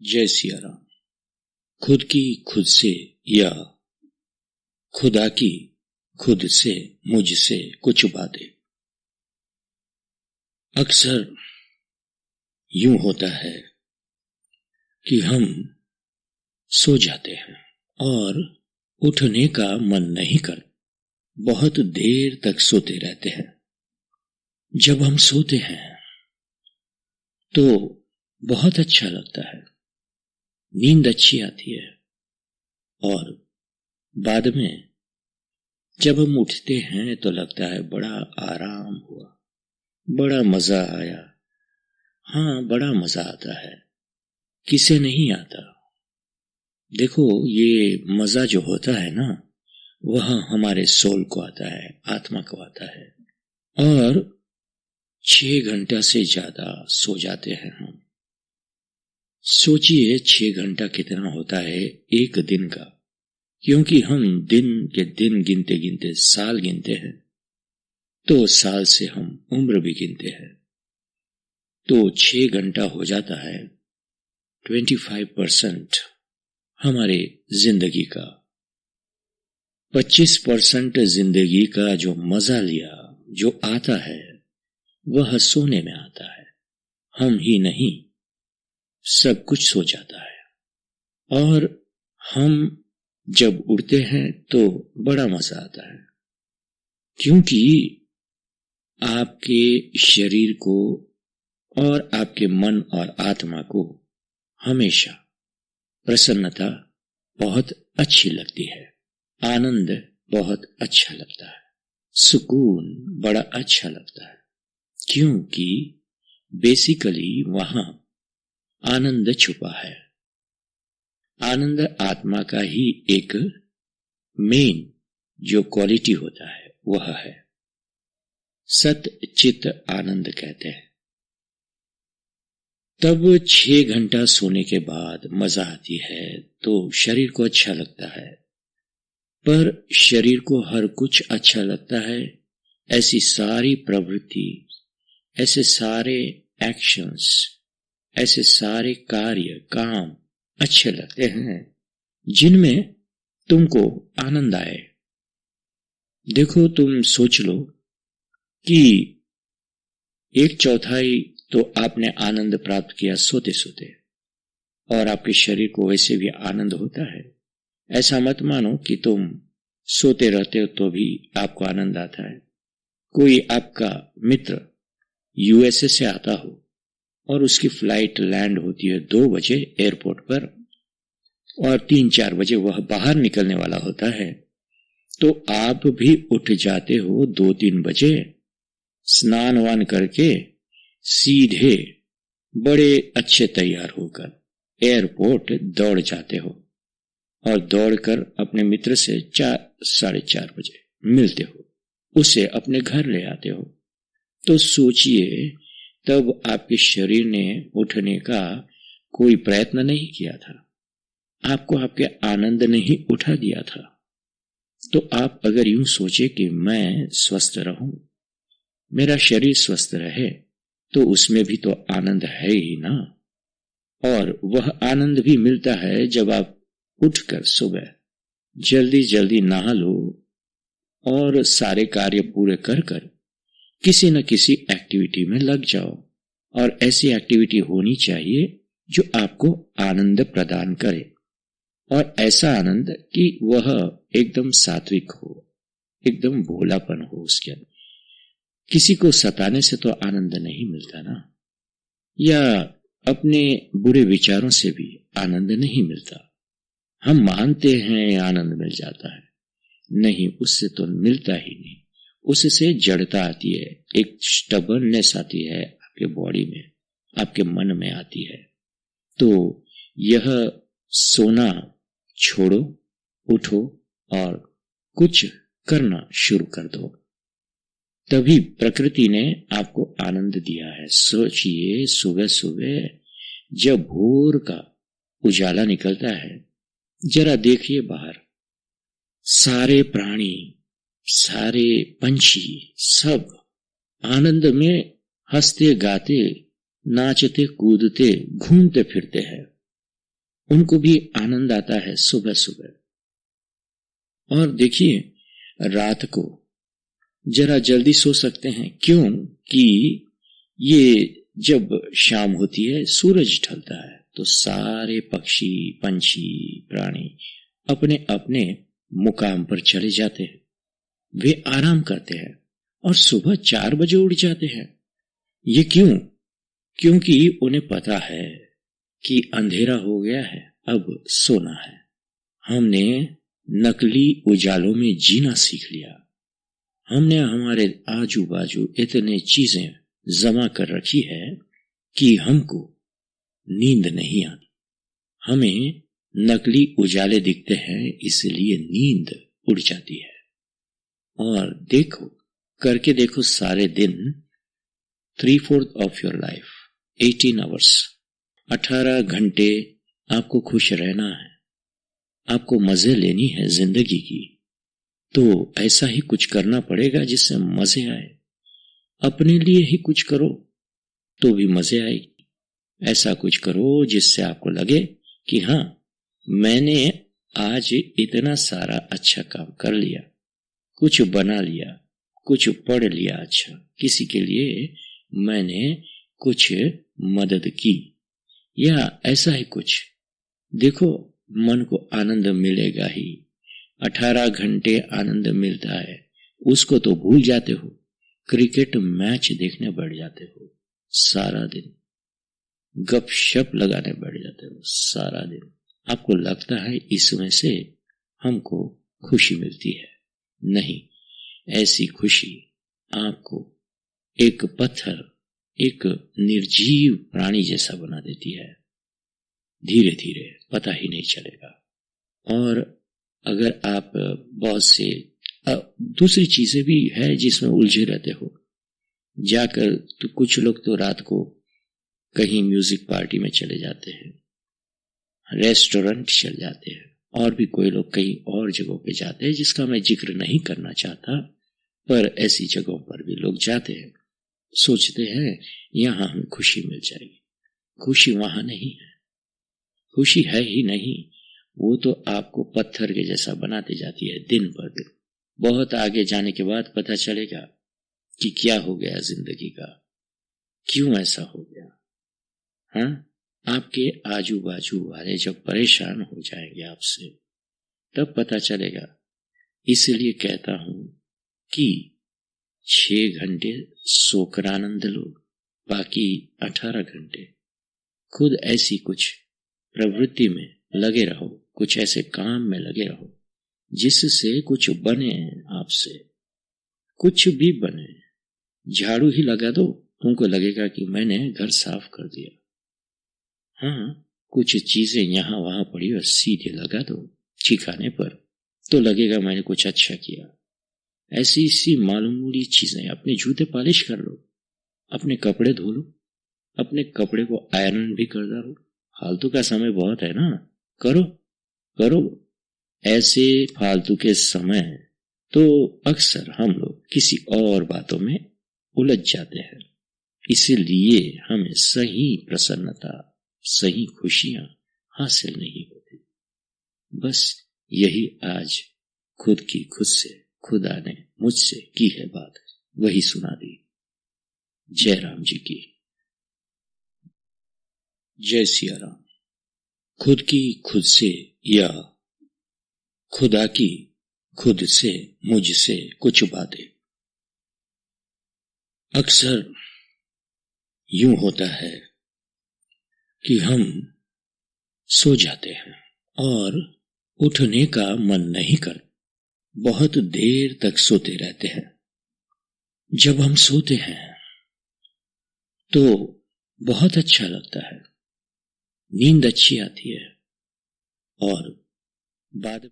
जय सिया राम। खुद की खुद से या खुदा की खुद से मुझसे कुछ बातें। अक्सर यूं होता है कि हम सो जाते हैं और उठने का मन नहीं कर, बहुत देर तक सोते रहते हैं। जब हम सोते हैं तो बहुत अच्छा लगता है, नींद अच्छी आती है और बाद में जब हम उठते हैं तो लगता है बड़ा आराम हुआ, बड़ा मजा आया। हाँ, बड़ा मजा आता है, किसे नहीं आता। देखो, ये मजा जो होता है ना, वह हमारे सोल को आता है, आत्मा को आता है। और 6 घंटा से ज्यादा सो जाते हैं हम। सोचिए 6 घंटा कितना होता है एक दिन का, क्योंकि हम दिन के दिन गिनते गिनते साल गिनते हैं, तो साल से हम उम्र भी गिनते हैं। तो 6 घंटा हो जाता है 25% हमारे जिंदगी का। 25% जिंदगी का जो मजा लिया, जो आता है, वह सोने में आता है। हम ही नहीं, सब कुछ सो जाता है और हम जब उठते हैं तो बड़ा मजा आता है, क्योंकि आपके शरीर को और आपके मन और आत्मा को हमेशा प्रसन्नता बहुत अच्छी लगती है, आनंद बहुत अच्छा लगता है, सुकून बड़ा अच्छा लगता है, क्योंकि बेसिकली वहां आनंद छुपा है। आनंद आत्मा का ही एक मेन जो क्वालिटी होता है वह है सत चित आनंद कहते हैं। तब 6 घंटा सोने के बाद मजा आती है तो शरीर को अच्छा लगता है, पर शरीर को हर कुछ अच्छा लगता है, ऐसी सारी प्रवृत्ति, ऐसे सारे एक्शंस, ऐसे सारे कार्य काम अच्छे लगते हैं जिनमें तुमको आनंद आए। देखो, तुम सोच लो कि 1/4 तो आपने आनंद प्राप्त किया सोते सोते, और आपके शरीर को वैसे भी आनंद होता है। ऐसा मत मानो कि तुम सोते रहते हो तो भी आपको आनंद आता है। कोई आपका मित्र यूएसए से आता हो और उसकी फ्लाइट लैंड होती है 2 बजे एयरपोर्ट पर, और 3-4 बजे वह बाहर निकलने वाला होता है, तो आप भी उठ जाते हो 2-3 बजे, स्नान वान करके सीधे बड़े अच्छे तैयार होकर एयरपोर्ट दौड़ जाते हो और दौड़कर अपने मित्र से 4-4:30 बजे मिलते हो, उसे अपने घर ले आते हो। तो सोचिए, तब आपके शरीर ने उठने का कोई प्रयत्न नहीं किया था, आपको आपके आनंद ने ही उठा दिया था। तो आप अगर यूं सोचे कि मैं स्वस्थ रहूं, मेरा शरीर स्वस्थ रहे, तो उसमें भी तो आनंद है ही ना। और वह आनंद भी मिलता है जब आप उठकर सुबह जल्दी जल्दी नहा लो और सारे कार्य पूरे कर कर किसी न किसी एक्टिविटी में लग जाओ। और ऐसी एक्टिविटी होनी चाहिए जो आपको आनंद प्रदान करे, और ऐसा आनंद कि वह एकदम सात्विक हो, एकदम भोलापन हो उसके अंदर। किसी को सताने से तो आनंद नहीं मिलता ना, या अपने बुरे विचारों से भी आनंद नहीं मिलता। हम मानते हैं आनंद मिल जाता है, नहीं, उससे तो मिलता ही नहीं। उससे जड़ता आती है, एक स्टबर्ननेस आती है आपके बॉडी में, आपके मन में आती है। तो यह सोना छोड़ो, उठो और कुछ करना शुरू कर दो, तभी प्रकृति ने आपको आनंद दिया है। सोचिए, सुबह सुबह जब भोर का उजाला निकलता है, जरा देखिए बाहर, सारे प्राणी, सारे पंछी सब आनंद में हंसते गाते, नाचते कूदते, घूमते फिरते हैं। उनको भी आनंद आता है सुबह सुबह। और देखिए, रात को जरा जल्दी सो सकते हैं, क्यों कि ये जब शाम होती है, सूरज ढलता है, तो सारे पक्षी, पंछी, प्राणी अपने अपने मुकाम पर चले जाते हैं। वे आराम करते हैं और सुबह 4 बजे उठ जाते हैं। ये क्यों? क्योंकि उन्हें पता है कि अंधेरा हो गया है, अब सोना है। हमने नकली उजालों में जीना सीख लिया। हमने हमारे आजू बाजू इतने चीजें जमा कर रखी है कि हमको नींद नहीं आती। हमें नकली उजाले दिखते हैं, इसलिए नींद उड़ जाती है। और देखो, करके देखो, सारे दिन 3/4 ऑफ योर लाइफ, 18 आवर्स, 18 घंटे आपको खुश रहना है, आपको मजे लेनी है जिंदगी की, तो ऐसा ही कुछ करना पड़ेगा जिससे मजे आए। अपने लिए ही कुछ करो तो भी मजे आएगी। ऐसा कुछ करो जिससे आपको लगे कि हाँ, मैंने आज इतना सारा अच्छा काम कर लिया, कुछ बना लिया, कुछ पढ़ लिया, अच्छा किसी के लिए मैंने कुछ मदद की, या ऐसा ही कुछ। देखो, मन को आनंद मिलेगा ही। 18 घंटे आनंद मिलता है, उसको तो भूल जाते हो। क्रिकेट मैच देखने बैठ जाते हो सारा दिन, गपशप लगाने बैठ जाते हो सारा दिन। आपको लगता है इसमें से हमको खुशी मिलती है। नहीं, ऐसी खुशी आपको एक पत्थर, एक निर्जीव प्राणी जैसा बना देती है। धीरे धीरे पता ही नहीं चलेगा। और अगर आप बहुत से दूसरी चीजें भी है जिसमें उलझे रहते हो, जाकर तो कुछ लोग तो रात को कहीं म्यूजिक पार्टी में चले जाते हैं, रेस्टोरेंट चले जाते हैं, और भी कोई लोग कहीं और जगहों पे जाते हैं जिसका मैं जिक्र नहीं करना चाहता, पर ऐसी जगहों पर भी लोग जाते हैं। सोचते हैं यहां हमें खुशी मिल जाएगी। खुशी वहां नहीं है, खुशी है ही नहीं। वो तो आपको पत्थर के जैसा बनाते जाती है दिन पर दिन। बहुत आगे जाने के बाद पता चलेगा कि क्या हो गया जिंदगी का, क्यों ऐसा हो गया। हाँ, आपके आजू बाजू वाले जब परेशान हो जाएंगे आपसे, तब पता चलेगा। इसलिए कहता हूं कि 6 घंटे सोकर आनंद लो, बाकी 18 घंटे खुद ऐसी कुछ प्रवृत्ति में लगे रहो, कुछ ऐसे काम में लगे रहो जिससे कुछ बने आपसे, कुछ भी बने। झाड़ू ही लगा दो, तुमको लगेगा कि मैंने घर साफ कर दिया। हाँ, कुछ चीजें यहां वहां पड़ी और सीधे लगा दो ठिकाने पर, तो लगेगा मैंने कुछ अच्छा किया। ऐसी सी मालूमूली चीजें, अपने जूते पॉलिश कर लो, अपने कपड़े धो लो, अपने कपड़े को आयरन भी कर डालो। फालतू का समय बहुत है ना, करो करो। ऐसे फालतू के समय तो अक्सर हम लोग किसी और बातों में उलझ जाते हैं। इसीलिए हमें सही प्रसन्नता, सही खुशियां हासिल नहीं होती। बस यही आज खुद की खुद से खुदा ने मुझसे की है बात, वही सुना दी। जय राम जी की जय सिया राम। खुद की खुद से या खुदा की खुद से मुझसे कुछ बातें। अक्सर यूं होता है कि हम सो जाते हैं और उठने का मन नहीं करता, बहुत देर तक सोते रहते हैं। जब हम सोते हैं तो बहुत अच्छा लगता है, नींद अच्छी आती है, और बाद